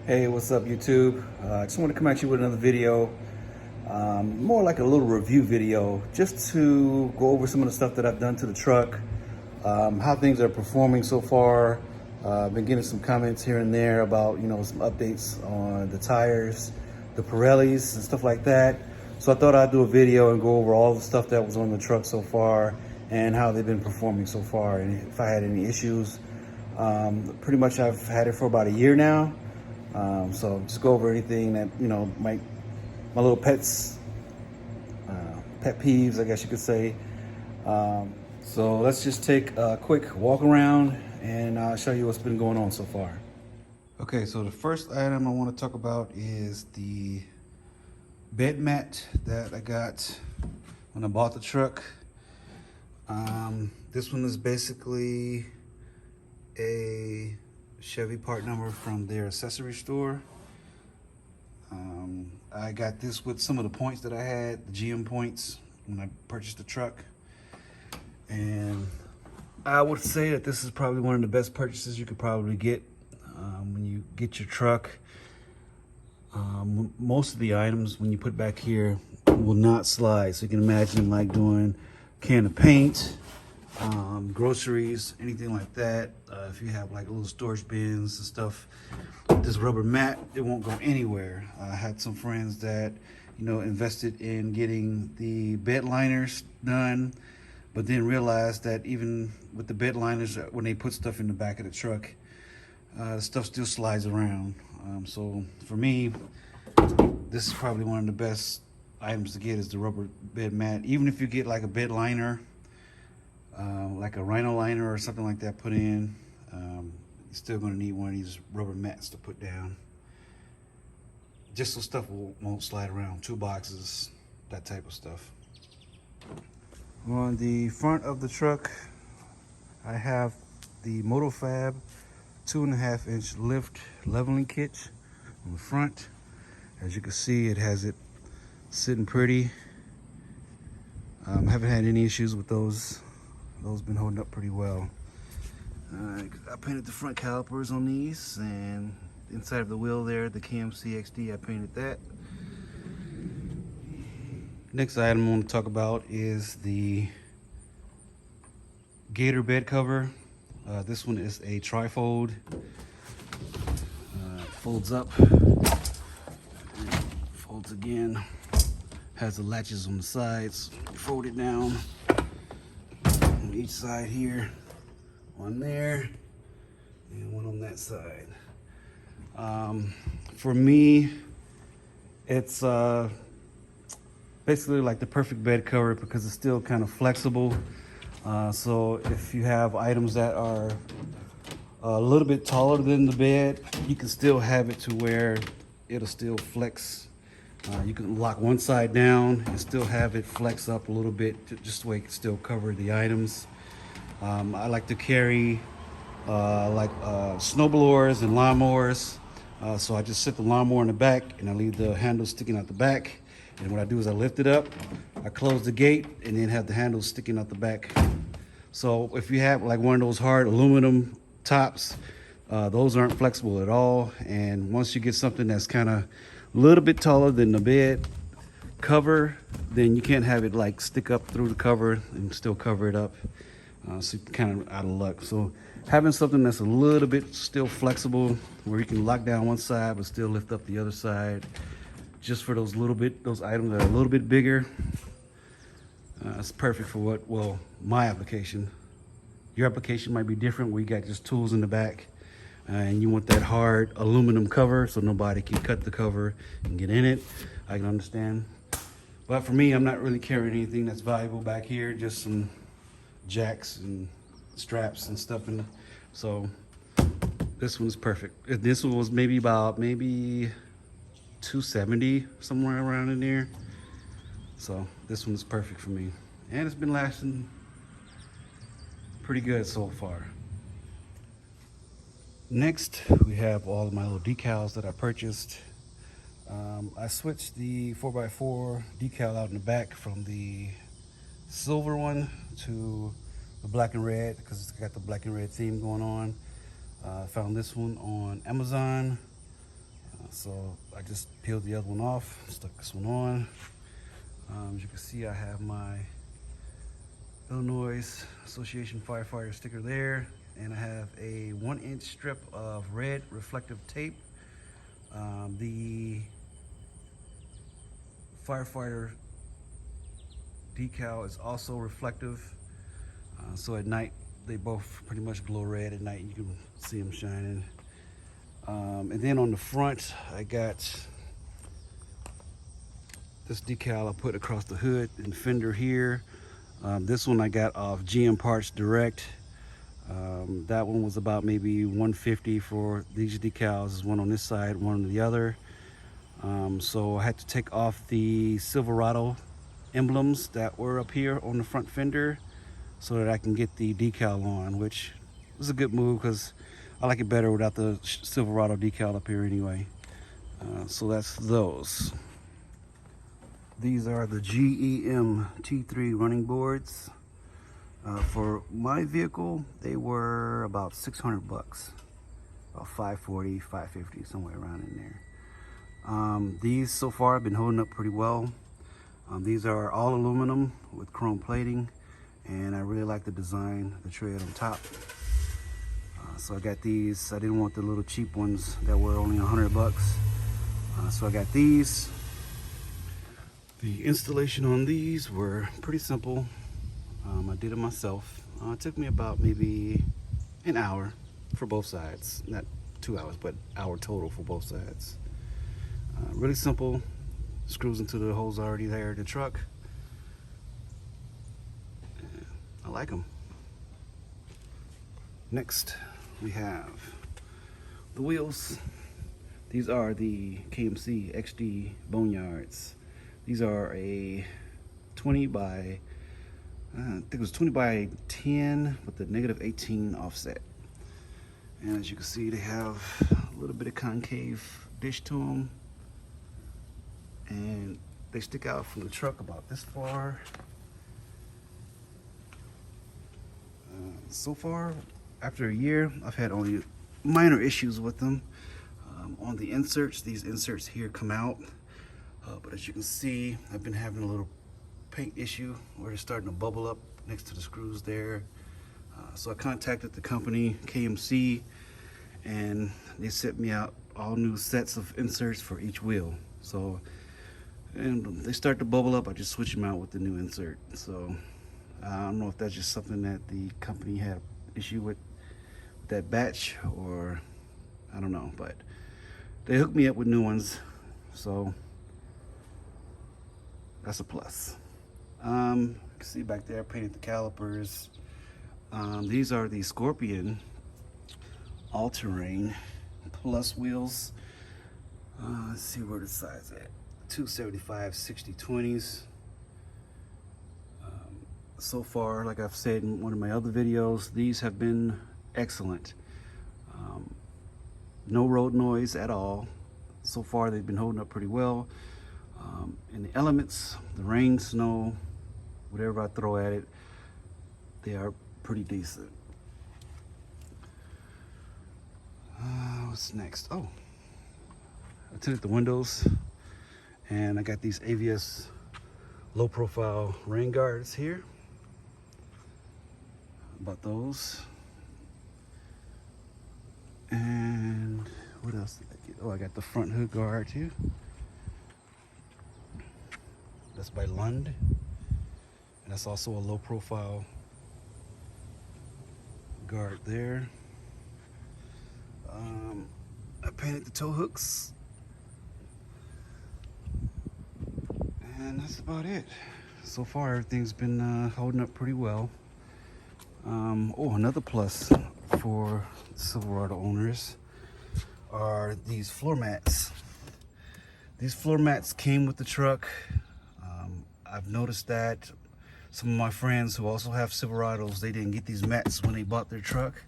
Hey, what's up YouTube? I just want to come at you with another video, more like a little review video, just to go over some of the stuff that I've done to the truck, how things are performing so far. I've been getting some comments here and there about, some updates on the tires, the Pirellis and stuff like that. So I thought I'd do a video and go over all the stuff that was on the truck so far and how they've been performing so far and if I had any issues. Pretty much I've had it for about a year now. So just go over anything that, my little pets, pet peeves, I guess you could say. So let's just take a quick walk around and I'll show you what's been going on so far. Okay, so the first item I want to talk about is the bed mat that I got when I bought the truck. This one is basically a Chevy part number from their accessory store. I got this with some of the points that I had, the GM points, when I purchased the truck. And I would say that this is probably one of the best purchases you could probably get when you get your truck. Most of the items, when you put back here, will not slide. So you can imagine like doing a can of paint, groceries, anything like that. If you have like little storage bins and stuff, this rubber mat, it won't go anywhere. I had some friends that, invested in getting the bed liners done, but then realized that even with the bed liners, when they put stuff in the back of the truck, the stuff still slides around. So for me, this is probably one of the best items to get is the rubber bed mat. Even if you get like a bed liner, like a rhino liner or something like that put in, you're still going to need one of these rubber mats to put down, just so stuff won't slide around. Toolboxes, that type of stuff. On the front of the truck, I have the MotoFab 2.5-inch lift leveling kit on the front. As you can see, it has it sitting pretty. Haven't had any issues with those. Those been holding up pretty well. I painted the front calipers on these, and inside of the wheel there, the KMC XD, I painted that. Next item I want to talk about is the Gator Bed cover. This one is a trifold. Folds up, folds again. Has the latches on the sides. Fold it down on each side here. One there and one on that side. For me, it's basically like the perfect bed cover because it's still kind of flexible. So if you have items that are a little bit taller than the bed, you can still have it to where it'll still flex. You can lock one side down and still have it flex up a little bit, just so it can still cover the items. I like to carry snowblowers and lawnmowers. So I just sit the lawnmower in the back and I leave the handle sticking out the back. And what I do is I lift it up, I close the gate, and then have the handle sticking out the back. So if you have like one of those hard aluminum tops, those aren't flexible at all. And once you get something that's kind of a little bit taller than the bed cover, then you can't have it like stick up through the cover and still cover it up. So you're kind of out of luck. So having something that's a little bit still flexible, where you can lock down one side but still lift up the other side, just for those items that are a little bit bigger, it's perfect for my application. Your application might be different, where you got just tools in the back, and you want that hard aluminum cover so nobody can cut the cover and get in it. I can understand. But for me, I'm not really carrying anything that's valuable back here, just some jacks and straps and stuff in. So this one is perfect. This one was maybe 270, somewhere around in there. So this one is perfect for me, and it's been lasting pretty good so far. Next, we have all of my little decals that I purchased. I switched the 4x4 decal out in the back from the silver one to the black and red because it's got the black and red theme going on. I found this one on Amazon. So I just peeled the other one off, stuck this one on. As you can see, I have my Illinois Association Firefighter sticker there, and I have a 1-inch strip of red reflective tape. The firefighter decal is also reflective, so at night they both pretty much glow red. At night you can see them shining. And then on the front I got this decal I put across the hood and fender here. This one I got off GM Parts Direct. That one was about maybe $150 for these decals. There's one on this side, one on the other. So I had to take off the Silverado emblems that were up here on the front fender so that I can get the decal on, which was a good move because I like it better without the Silverado decal up here anyway. So that's those. These are the GEM T3 running boards. For my vehicle, they were about 600 bucks, about 540, 550, somewhere around in there. These so far have been holding up pretty well. These are all aluminum with chrome plating, and I really like the design, the tread on top. So I got these. I didn't want the little cheap ones that were only 100 bucks. So I got these. The installation on these were pretty simple. I did it myself. It took me about maybe an hour for both sides. Not 2 hours, but hour total for both sides. Really simple. Screws into the holes already there in the truck. I like them. Next, we have the wheels. These are the KMC XD Boneyards. These are a 20 by, I think it was 20 by 10 with the -18 offset. And as you can see, they have a little bit of concave dish to them. And they stick out from the truck about this far. So far, after a year, I've had only minor issues with them. On the inserts, these inserts here come out. But as you can see, I've been having a little paint issue where it's starting to bubble up next to the screws there. So I contacted the company, KMC, and they sent me out all new sets of inserts for each wheel. So, and they start to bubble up, I just switch them out with the new insert. So I don't know if that's just something that the company had an issue with that batch, or I don't know, but they hooked me up with new ones. So that's a plus. You can see back there, I painted the calipers. These are the Scorpion All Terrain Plus wheels. Let's see where the size at. 275 60/20s. So far, like I've said in one of my other videos, these have been excellent. No road noise at all. So far, they've been holding up pretty well. And the elements, the rain, snow, whatever I throw at it, they are pretty decent. What's next? Oh, I tinted the windows, and I got these AVS low profile rain guards here. About those. And what else did I get? Oh, I got the front hood guard too. That's by Lund, and that's also a low profile guard there. I painted the tow hooks, and that's about it. So far, everything's been holding up pretty well. Oh, another plus for Silverado owners are these floor mats. These floor mats came with the truck. I've noticed that some of my friends who also have Silverados, they didn't get these mats when they bought their truck.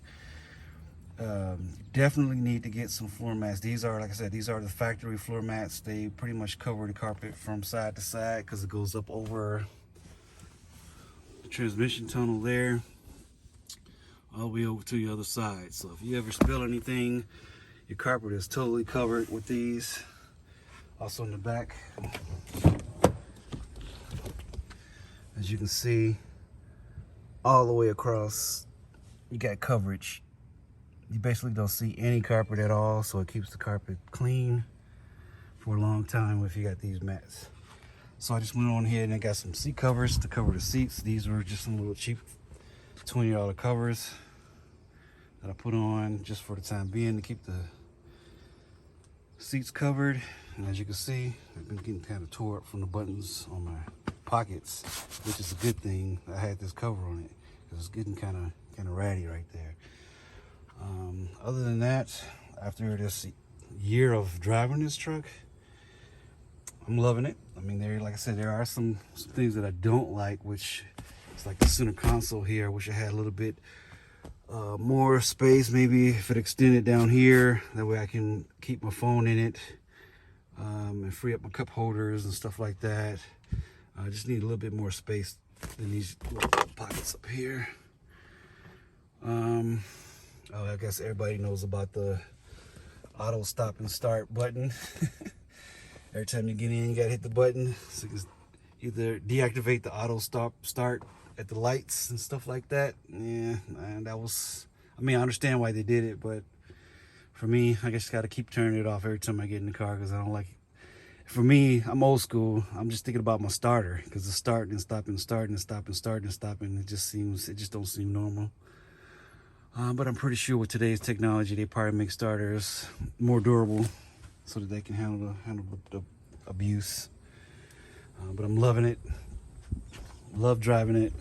Definitely need to get some floor mats. These are, like I said, these are the factory floor mats. They pretty much cover the carpet from side to side because it goes up over the transmission tunnel there, all the way over to the other side. So if you ever spill anything, Your carpet is totally covered with these. Also in the back, as you can see, all the way across, you got coverage. You basically don't see any carpet at all, so it keeps the carpet clean for a long time if you got these mats. So I just went on here and I got some seat covers to cover the seats. These were just some little cheap $20 covers that I put on just for the time being to keep the seats covered. And as you can see, I've been getting kind of tore up from the buttons on my pockets, which is a good thing. I had this cover on it because it's getting kind of ratty right there. Other than that, after this year of driving this truck, I'm loving it. I mean, like I said, there are some things that I don't like, which is like the center console here. I wish I had a little bit more space, maybe if it extended down here. That way I can keep my phone in it and free up my cup holders and stuff like that. I just need a little bit more space than these little pockets up here. Oh, I guess everybody knows about the auto stop and start button. Every time you get in, you gotta hit the button. So you can either deactivate the auto start at the lights and stuff like that. Yeah, and that was, I mean, I understand why they did it, but for me, I just gotta keep turning it off every time I get in the car because I don't like it. For me, I'm old school. I'm just thinking about my starter because the start and stopping, starting and stopping, starting and stopping, it just don't seem normal. But I'm pretty sure with today's technology, they probably make starters more durable so that they can handle the abuse. But I'm loving it. Love driving it.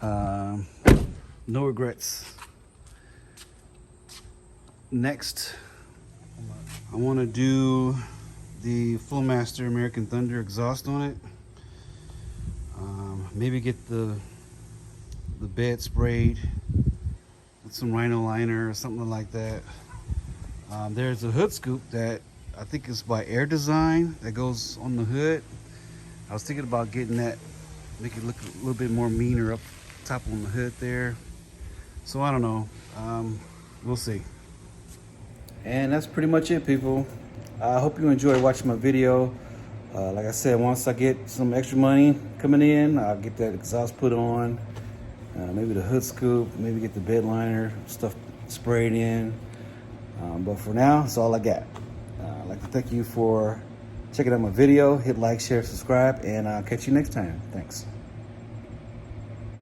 No regrets. Next, I want to do the Flowmaster American Thunder exhaust on it. Maybe get the bed sprayed with some Rhino liner or something like that. There's a hood scoop that I think is by Air Design that goes on the hood. I was thinking about getting that, make it look a little bit more meaner up top on the hood there. So I don't know, we'll see. And that's pretty much it, people. I hope you enjoyed watching my video. Like I said, once I get some extra money coming in, I'll get that exhaust put on. Maybe the hood scoop, maybe get the bed liner stuff sprayed in. But for now, that's all I got. I'd like to thank you for checking out my video. Hit like, share, subscribe, and I'll catch you next time. Thanks.